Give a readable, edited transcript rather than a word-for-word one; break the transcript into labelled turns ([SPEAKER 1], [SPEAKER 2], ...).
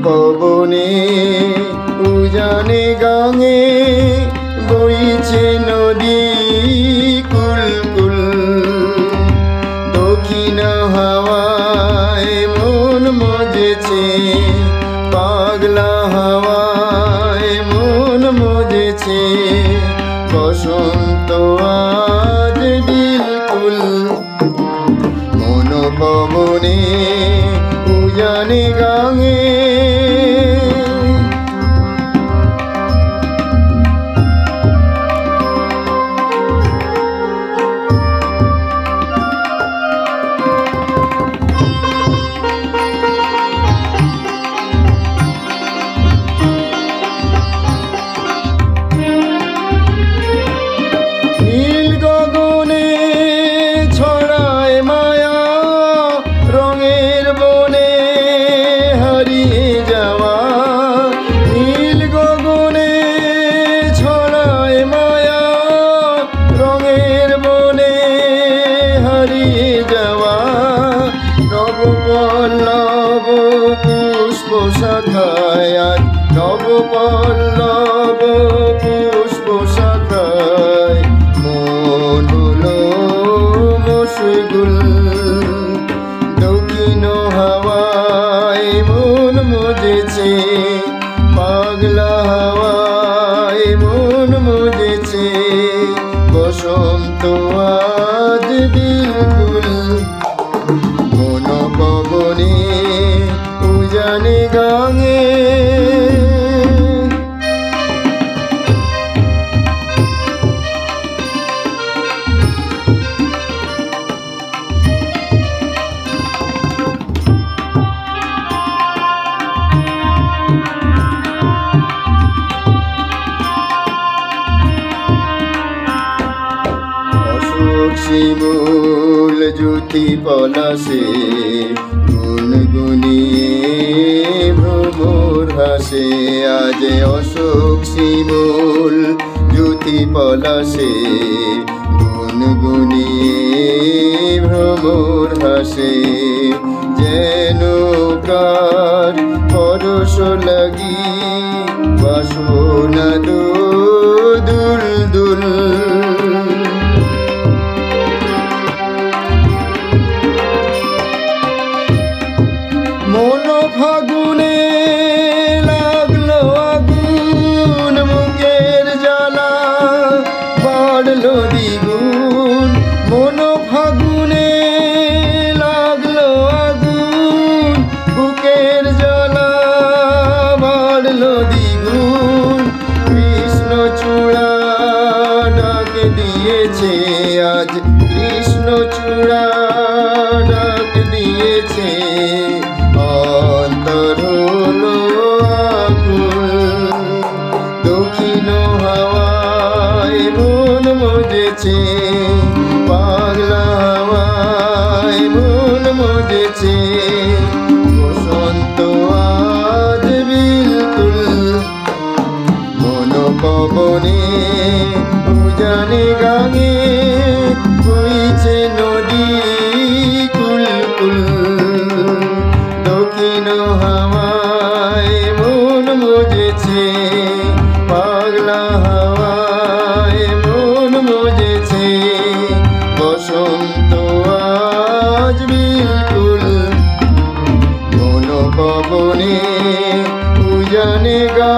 [SPEAKER 1] পবনে উজানে গাঙে বইছে নদী কুল কুল। দক্ষিণ হাওয়ায় মন মজেছে, পাগলা হাওয়ায় মন মজেছে। বসন্ত আজ বিলকুল, মন পবনে উজানে গাঙে। নবপল্লব পুষ্প শাখায় আজ, নবপল্লব পুষ্প শাখায় মন হলো মশগুল। দক্ষিণ হাওয়ায় মন মজেছে, পাগলা হাওয়ায় মন মজেছে। বসন্ত আজ বিলকুল, মন পবনে উজানে গাঙে। শিমুল জ্যোতি পলাশে গুনগুনিয়ে ভ্রমর হাসে। আজ অশোক শিমুল জ্যোতি পলাশে গুনগুনিয়ে ভ্রমর হাসে। যেন প্রাণ পরশ লাগি বাসনা দুল দুল। মন ফাগুনে লাগলো আগুন, মুখের জ্বালা বাড়লো দ্বিগুণ। মন ফাগুনে লাগলো আগুন, বুকের জ্বালা বাড়লো দ্বিগুণ। কৃষ্ণচূড়া ডাক দিয়েছে আজ, কৃষ্ণচূড়া ডাক দিয়েছে। অন্তর হলো আকুল, দক্ষিণ হাওয়ায় মন মজেছে, পাগলা হাওয়ায় মন মজেছে। বসন্ত আজ বিলকুল, মন পবনে উজানে গাঙে বইছে নদী কুল কুল। দক্ষিণ হাওয়ায় মন মজেছে, পাগলা হাওয়ায় মন মজেছে। বসন্ত আজ বিলকুল, মন পবনে উজানে গা।